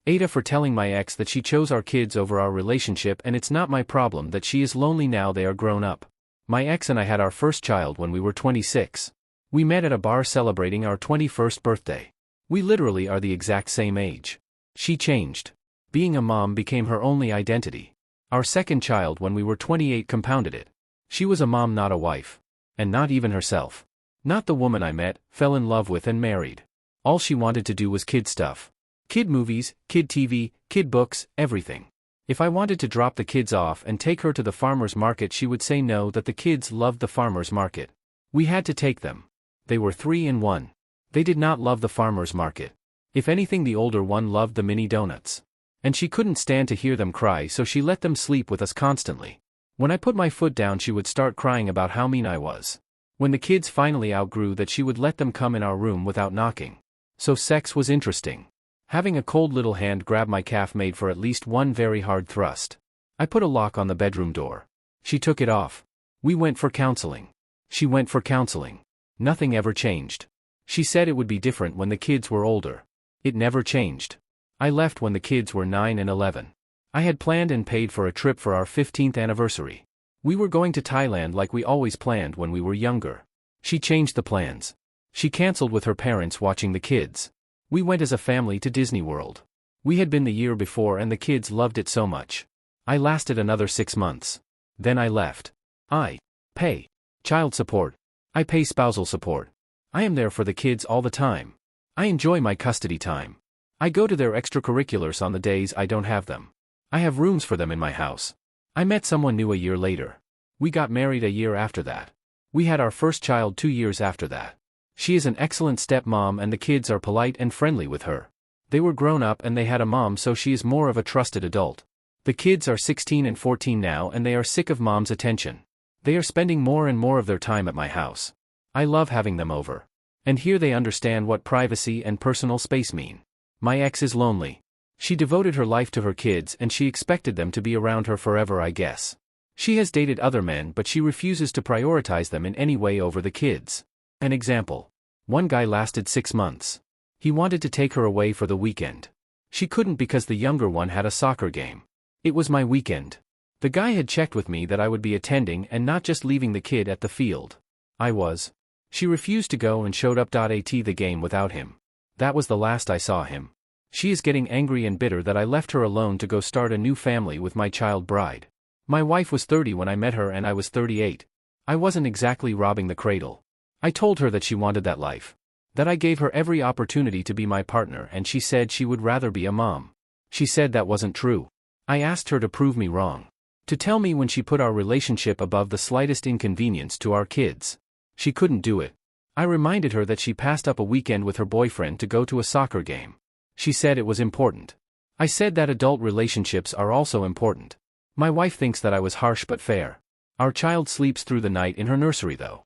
AITA for telling my ex that she chose our kids over our relationship and it's not my problem that she is lonely now they are grown up. My ex and I had our first child when we were 26. We met at a bar celebrating our 21st birthday. We literally are the exact same age. She changed. Being a mom became her only identity. Our second child when we were 28 compounded it. She was a mom, not a wife. And not even herself. Not the woman I met, fell in love with and married. All she wanted to do was kid stuff. Kid movies, kid TV, kid books, everything. If I wanted to drop the kids off and take her to the farmer's market, she would say no, that the kids loved the farmer's market. We had to take them. They were 3 and 1. They did not love the farmer's market. If anything, the older one loved the mini donuts. And she couldn't stand to hear them cry, so she let them sleep with us constantly. When I put my foot down, she would start crying about how mean I was. When the kids finally outgrew that, she would let them come in our room without knocking. So sex was interesting. Having a cold little hand grab my calf made for at least one very hard thrust. I put a lock on the bedroom door. She took it off. We went for counseling. She went for counseling. Nothing ever changed. She said it would be different when the kids were older. It never changed. I left when the kids were 9 and 11. I had planned and paid for a trip for our 15th anniversary. We were going to Thailand like we always planned when we were younger. She changed the plans. She canceled with her parents watching the kids. We went as a family to Disney World. We had been the year before and the kids loved it so much. I lasted another 6 months. Then I left. I pay child support. I pay spousal support. I am there for the kids all the time. I enjoy my custody time. I go to their extracurriculars on the days I don't have them. I have rooms for them in my house. I met someone new a year later. We got married a year after that. We had our first child 2 years after that. She is an excellent stepmom and the kids are polite and friendly with her. They were grown up and they had a mom, so she is more of a trusted adult. The kids are 16 and 14 now and they are sick of mom's attention. They are spending more and more of their time at my house. I love having them over. And here they understand what privacy and personal space mean. My ex is lonely. She devoted her life to her kids and she expected them to be around her forever, I guess. She has dated other men but she refuses to prioritize them in any way over the kids. An example. One guy lasted 6 months. He wanted to take her away for the weekend. She couldn't because the younger one had a soccer game. It was my weekend. The guy had checked with me that I would be attending and not just leaving the kid at the field. I was. She refused to go and showed up at the game without him. That was the last I saw him. She is getting angry and bitter that I left her alone to go start a new family with my child bride. My wife was 30 when I met her and I was 38. I wasn't exactly robbing the cradle. I told her that she wanted that life. That I gave her every opportunity to be my partner and she said she would rather be a mom. She said that wasn't true. I asked her to prove me wrong. To tell me when she put our relationship above the slightest inconvenience to our kids. She couldn't do it. I reminded her that she passed up a weekend with her boyfriend to go to a soccer game. She said it was important. I said that adult relationships are also important. My wife thinks that I was harsh but fair. Our child sleeps through the night in her nursery though.